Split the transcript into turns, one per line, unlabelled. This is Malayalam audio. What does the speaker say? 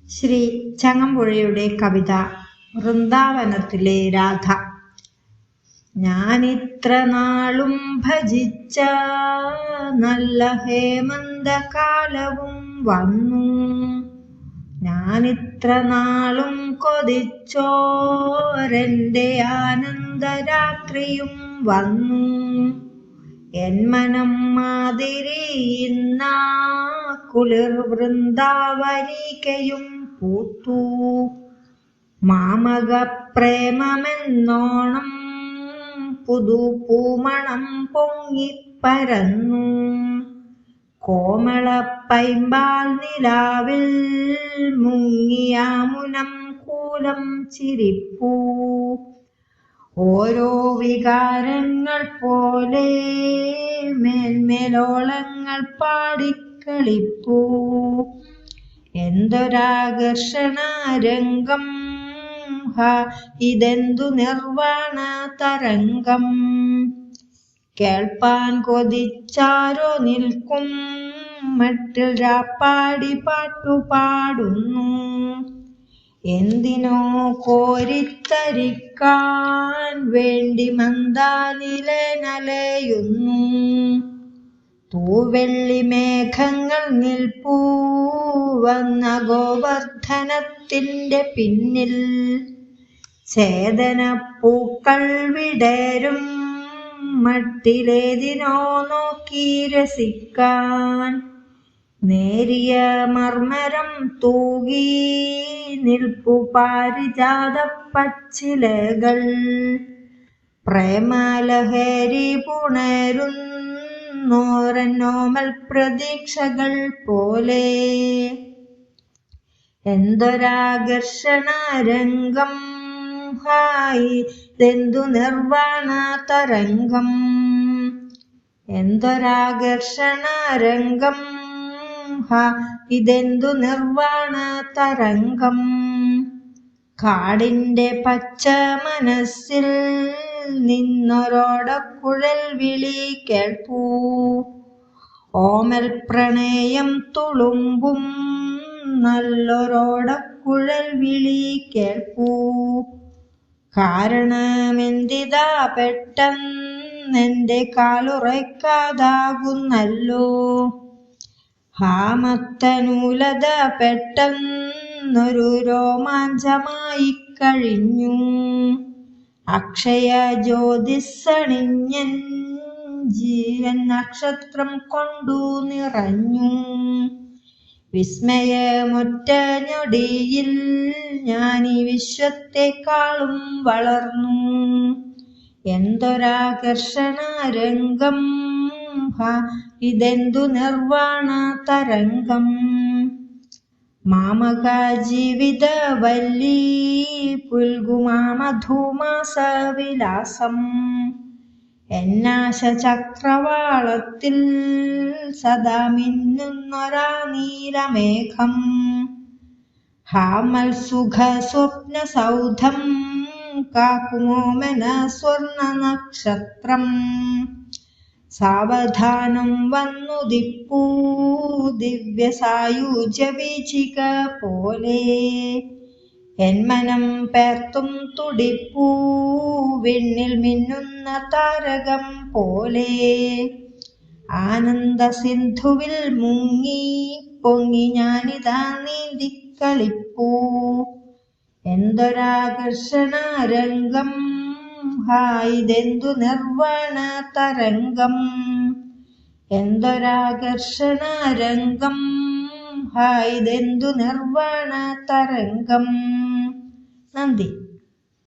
ശ്രീ ചങ്ങമ്പുഴയുടെ കവിത വൃന്ദാവനത്തിലെ രാധ. ഞാനിത്ര നാളും ഭജിച്ച നല്ല ഹേമന്തകാലവും വന്നു, ഞാനിത്ര നാളും കൊതിച്ചോരെൻ്റെ ആനന്ദരാത്രിയും വന്നു. എൻ മനം മാതിരി ഇന്നാ കുളിർ വൃന്ദാവനികയും പൂത്തു. മാമക പ്രേമമെന്നോണം പുതുപൂമണം പൊങ്ങിപ്പരന്നു. കോമള പൈമ്പാൽ നിലാവിൽ മുങ്ങിയാമുനം കൂലം ചിരിപ്പൂ. ഓരോ വികാരങ്ങൾ പോലെ മേന്മേലോളങ്ങൾ പാടിക്കളിപ്പൂ. എന്തൊരാകർഷണരംഗം ഇതെന്തു നിർവാണ തരംഗം. കേൾപ്പാൻ കൊതിച്ചാരോ നിൽക്കും മട്ടിൽ രാപ്പാടി പാട്ടുപാടുന്നു. എന്തിനോ കോരിത്തരിക്കാൻ വേണ്ടി മന്ദാനിലനലയുന്നു. തൂവെള്ളി മേഘങ്ങൾ നിൽപ്പൂ വന്ന ഗോവർദ്ധനത്തിൻ്റെ പിന്നിൽ. ചേതനപ്പൂക്കൾ വിടരും മട്ടിലേതിനോ നോക്കി രസിക്കാൻ. നേരിയ മർമരം തൂകി നിൽപ്പു പാരിജാത പച്ചിലകൾ. പ്രേമലഹരി പുണരുന്നോരനോമൽ പ്രതീക്ഷകൾ പോലെ. എന്തൊരാകർഷണരംഗം ഇതെന്തു നിർവാണ തരംഗം. എന്തൊരാകർഷണരംഗം ഇതെന്തു നിർവാണ തരംഗം. കാടിൻ്റെ പച്ച മനസ്സിൽ നിന്നൊരോടക്കുഴൽ വിളി കേൾപ്പൂ. ഓമൽ പ്രണയം തുളുമ്പും നല്ലൊരോടക്കുഴൽ വിളി കേൾപ്പൂ. കാരണമെന്തിതാ പെട്ടെന്നെൻ്റെ കാലുറയ്ക്കാതാകുന്നല്ലോ. ഹാമത്തനൂലത പെട്ടെന്നൊരു രോമാഞ്ചമായി കഴിഞ്ഞു. അക്ഷയ ജ്യോതിസ്സണിഞ്ഞൻ ജീവൻ നക്ഷത്രം കൊണ്ടു നിറഞ്ഞു. വിസ്മയമൊറ്റ ഞൊടിയിൽ ഞാനീ വിശ്വത്തെക്കാളും വളർന്നു. എന്തൊരാകർഷണരംഗം ഇതെന്തു നിർവാണ തരംഗം. മാമക ജീവിത വല്ലി പുൽകുമാമധുമാസവിലാസം. എന്നാശ ചക്രവാളത്തിൽ സദാ മിന്നുന്നൊരാ നീലമേഘം. ഹാമൽ സുഖ സ്വപ്ന സൗധം കാക്കുമോമന സ്വർണ നക്ഷത്രം. സാവധാനം വന്നുദിപ്പൂ ദിവ്യ സായുജ്യ വീചിക പോലെ. എൻ മനം പേർത്തും തുടിപ്പൂ വിണ്ണിൽ മിന്നുന്ന താരകം പോലെ. ആനന്ദ സിന്ധുവിൽ മുങ്ങി പൊങ്ങി ഞാനിതാ നീന്തിക്കളിപ്പൂ. എന്തൊരാകർഷണരംഗം ഇതെന്തു നിർവാണ തരംഗം. എന്തൊരാകർഷണരംഗം ഇതെന്തു നിർവാണ തരംഗം. നന്ദി.